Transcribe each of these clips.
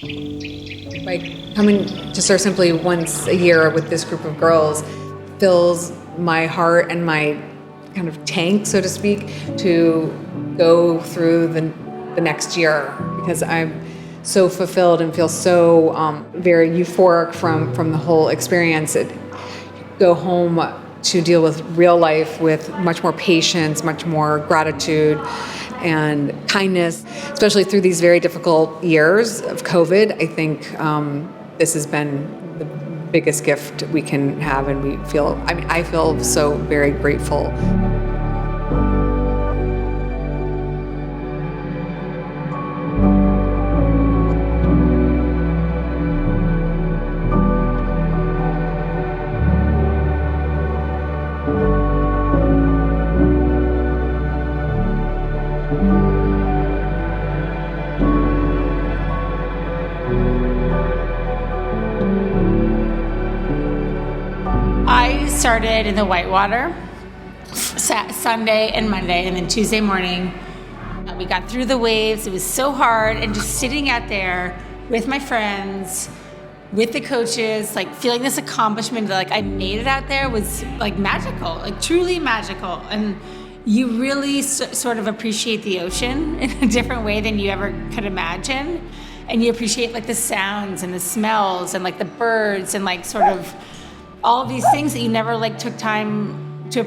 Like coming to Surf Simply once a year with this group of girls fills my heart and my kind of tank, so to speak, to go through the next year, because I'm so fulfilled and feel so very euphoric from the whole experience. Go home to deal with real life with much more patience, much more gratitude and kindness, especially through these very difficult years of COVID. I think this has been the biggest gift we can have, and I feel so very grateful. I started in the whitewater Sunday and Monday, and then Tuesday morning we got through the waves. It was so hard, and just sitting out there with my friends, with the coaches, like feeling this accomplishment that like I made it out there was like magical, like truly magical. And you really sort of appreciate the ocean in a different way than you ever could imagine. And you appreciate like the sounds and the smells and like the birds and like sort of all of these things that you never like took time to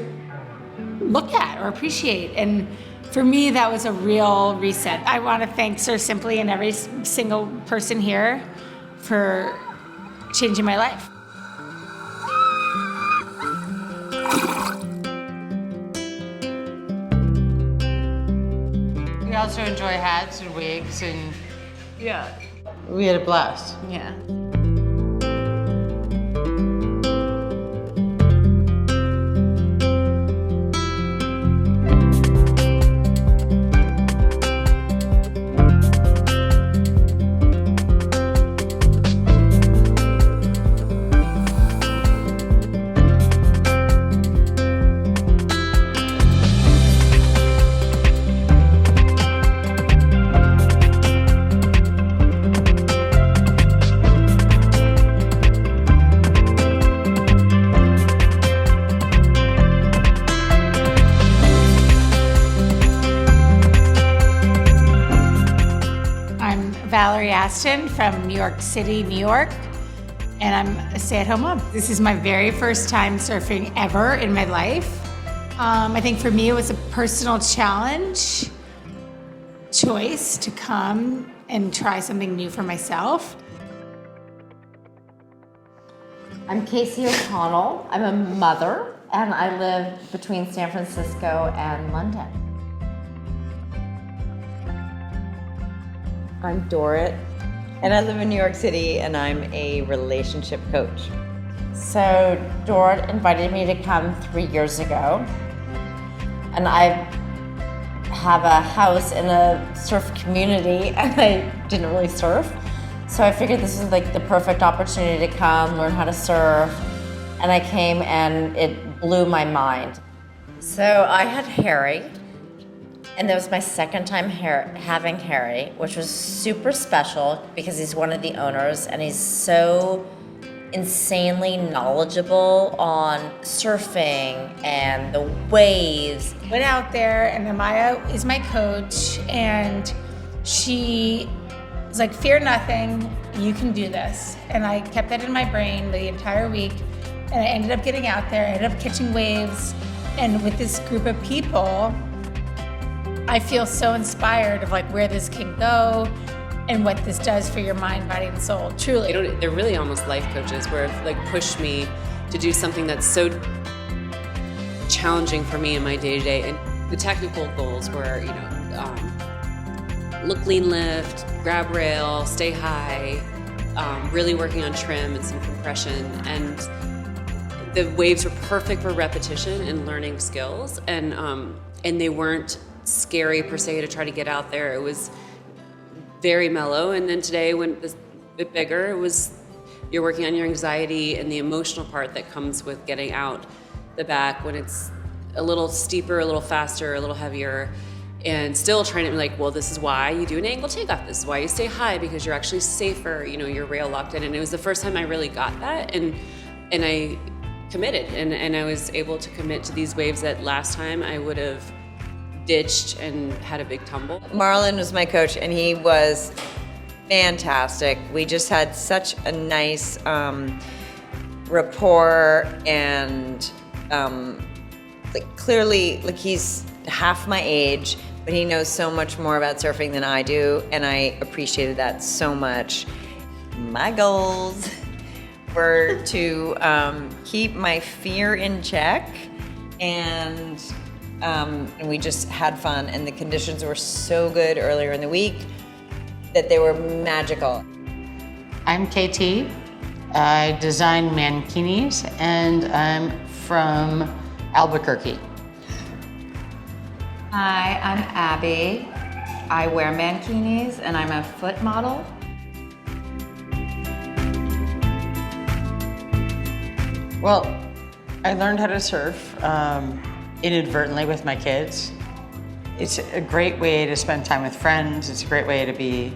look at or appreciate. And for me, that was a real reset. I want to thank Surf Simply and every single person here for changing my life. We also enjoy hats and wigs, and Yeah. we had a blast. Yeah. Valerie Aston from New York City, New York, and I'm a stay-at-home mom. This is my very first time surfing ever in my life. I think for me it was a personal choice to come and try something new for myself. I'm Casey O'Connell. I'm a mother, and I live between San Francisco and London. I'm Dorrit, and I live in New York City, and I'm a relationship coach. So Dorrit invited me to come 3 years ago, and I have a house in a surf community, and I didn't really surf. So I figured this was like the perfect opportunity to come, learn how to surf, and I came and it blew my mind. So I had Harry, and that was my second time having Harry, which was super special because he's one of the owners and he's so insanely knowledgeable on surfing and the waves. Went out there, and Amaya is my coach, and she was like, fear nothing, you can do this. And I kept that in my brain the entire week, and I ended up getting out there, I ended up catching waves, and with this group of people, I feel so inspired of like where this can go and what this does for your mind, body, and soul, truly. They're really almost life coaches where it like pushed me to do something that's so challenging for me in my day-to-day. And the technical goals were, look lean lift, grab rail, stay high, really working on trim and some compression. And the waves were perfect for repetition and learning skills. And they weren't scary per se to try to get out there. It was very mellow. And then today, when it was a bit bigger, it was you're working on your anxiety and the emotional part that comes with getting out the back. When it's a little steeper, a little faster, a little heavier, and still trying to be like, well, this is why you do an angle takeoff. This is why you stay high, because you're actually safer. You know, you're rail locked in. And it was the first time I really got that, and I committed, and I was able to commit to these waves that last time I would have ditched and had a big tumble. Marlon was my coach, and he was fantastic. We just had such a nice rapport, and clearly, he's half my age, but he knows so much more about surfing than I do, and I appreciated that so much. My goals were to keep my fear in check, and we just had fun, and the conditions were so good earlier in the week that they were magical. I'm KT. I design mankinis, and I'm from Albuquerque. Hi, I'm Abby. I wear mankinis and I'm a foot model. Well, I learned how to surf inadvertently with my kids. It's a great way to spend time with friends. It's a great way to be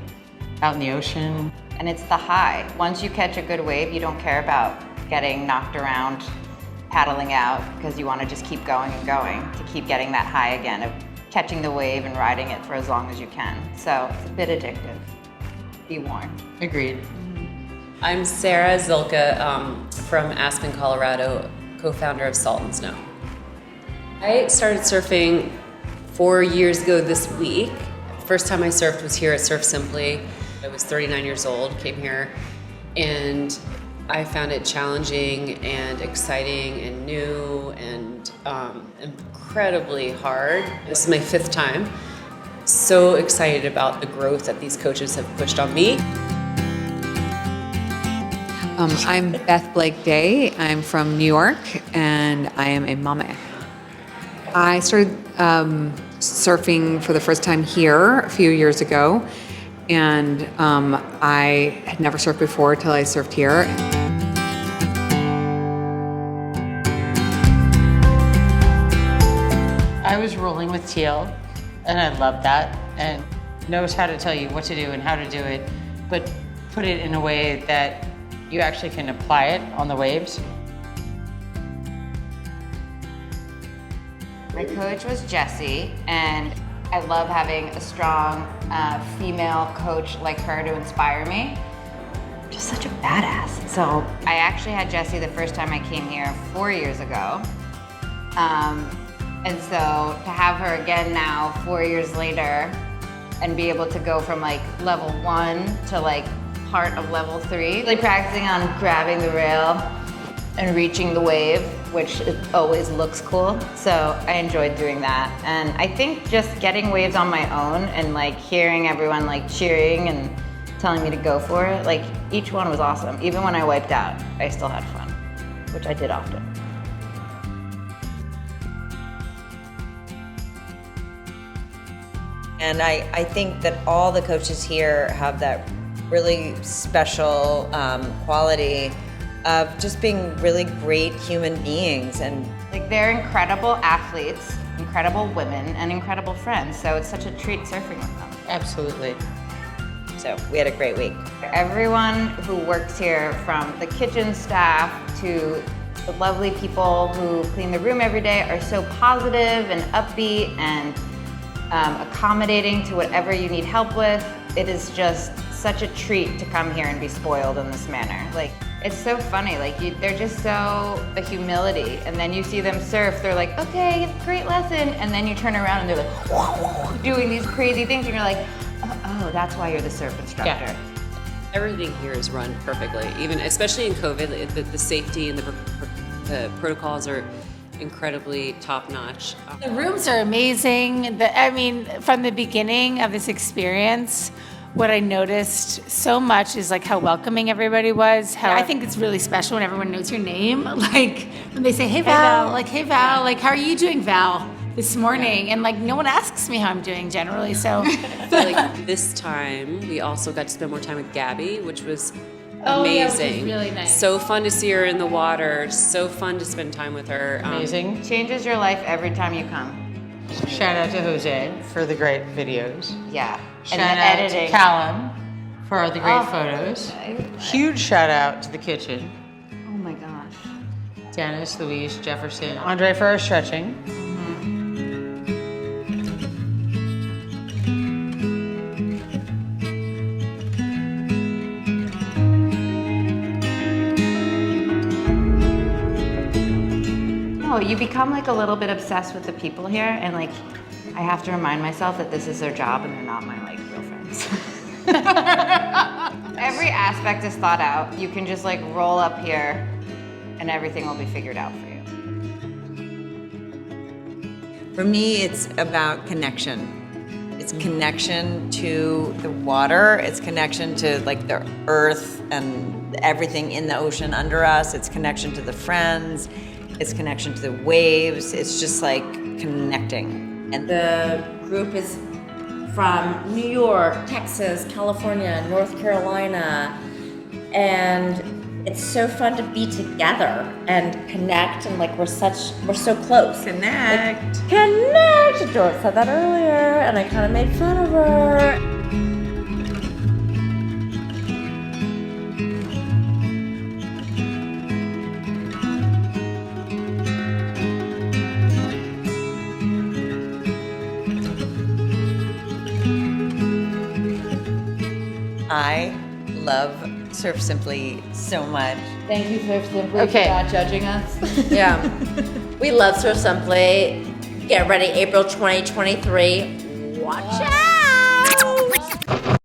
out in the ocean. And it's the high. Once you catch a good wave, you don't care about getting knocked around, paddling out, because you want to just keep going and going to keep getting that high again of catching the wave and riding it for as long as you can. So it's a bit addictive. Be warned. Agreed. I'm Sarah Zilka from Aspen, Colorado, co-founder of Salt and Snow. I started surfing 4 years ago this week. First time I surfed was here at Surf Simply. I was 39 years old, came here, and I found it challenging and exciting and new and incredibly hard. This is my 5th time. So excited about the growth that these coaches have pushed on me. I'm Beth Blake Day. I'm from New York, and I am a mama. I started surfing for the first time here a few years ago, and I had never surfed before till I surfed here. I was rolling with Teal, and I loved that, and knows how to tell you what to do and how to do it, but put it in a way that you actually can apply it on the waves. My coach was Jessie, and I love having a strong female coach like her to inspire me. Just such a badass. So I actually had Jessie the first time I came here 4 years ago. And so to have her again now 4 years later and be able to go from like level 1 to like part of level 3, really practicing on grabbing the rail and reaching the wave, which it always looks cool. So I enjoyed doing that. And I think just getting waves on my own and like hearing everyone like cheering and telling me to go for it, like each one was awesome. Even when I wiped out, I still had fun, which I did often. And I think that all the coaches here have that really special quality of just being really great human beings. And like they're incredible athletes, incredible women, and incredible friends. So it's such a treat surfing with them. Absolutely. so we had a great week. Everyone who works here, from the kitchen staff to the lovely people who clean the room every day, are so positive and upbeat and accommodating to whatever you need help with. It is just such a treat to come here and be spoiled in this manner. Like, it's so funny, like they're just so a humility, and then you see them surf, they're like, okay, great lesson, and then you turn around and they're like doing these crazy things, and you're like, oh, that's why you're the surf instructor. Yeah. Everything here is run perfectly, even especially in COVID. The safety and the protocols are incredibly top-notch. The rooms are amazing. From the beginning of this experience, what I noticed so much is like how welcoming everybody was. How I think it's really special when everyone knows your name. Like when they say, "Hey Val," like, "Hey Val," like, "How are you doing, Val, this morning?" Yeah. And like no one asks me how I'm doing generally. So like this time, we also got to spend more time with Gabby, which was amazing. Which was really nice. So fun to see her in the water. So fun to spend time with her. Amazing. Changes your life every time you come. Shout out to Jose for the great videos. Yeah. Shout And the out editing. to Callum for all the great Oh, photos. Huge shout out to the kitchen. Oh my gosh. Dennis, Louise, Jefferson, Andre for our stretching. No, you become like a little bit obsessed with the people here, and like I have to remind myself that this is their job and they're not my like real friends. Every aspect is thought out. You can just like roll up here and everything will be figured out for you. For me, it's about connection. It's connection to the water. It's connection to like the earth and everything in the ocean under us. It's connection to the friends. It's connection to the waves. It's just like connecting. And The group is from New York, Texas, California, North Carolina, and it's so fun to be together and connect, and like we're so close. connect. Connect! George said that earlier, and I kind of made fun of her. I love Surf Simply so much. Thank you, Surf Simply, Okay. for not judging us. Yeah. We love Surf Simply. Get ready, April 2023. Watch out!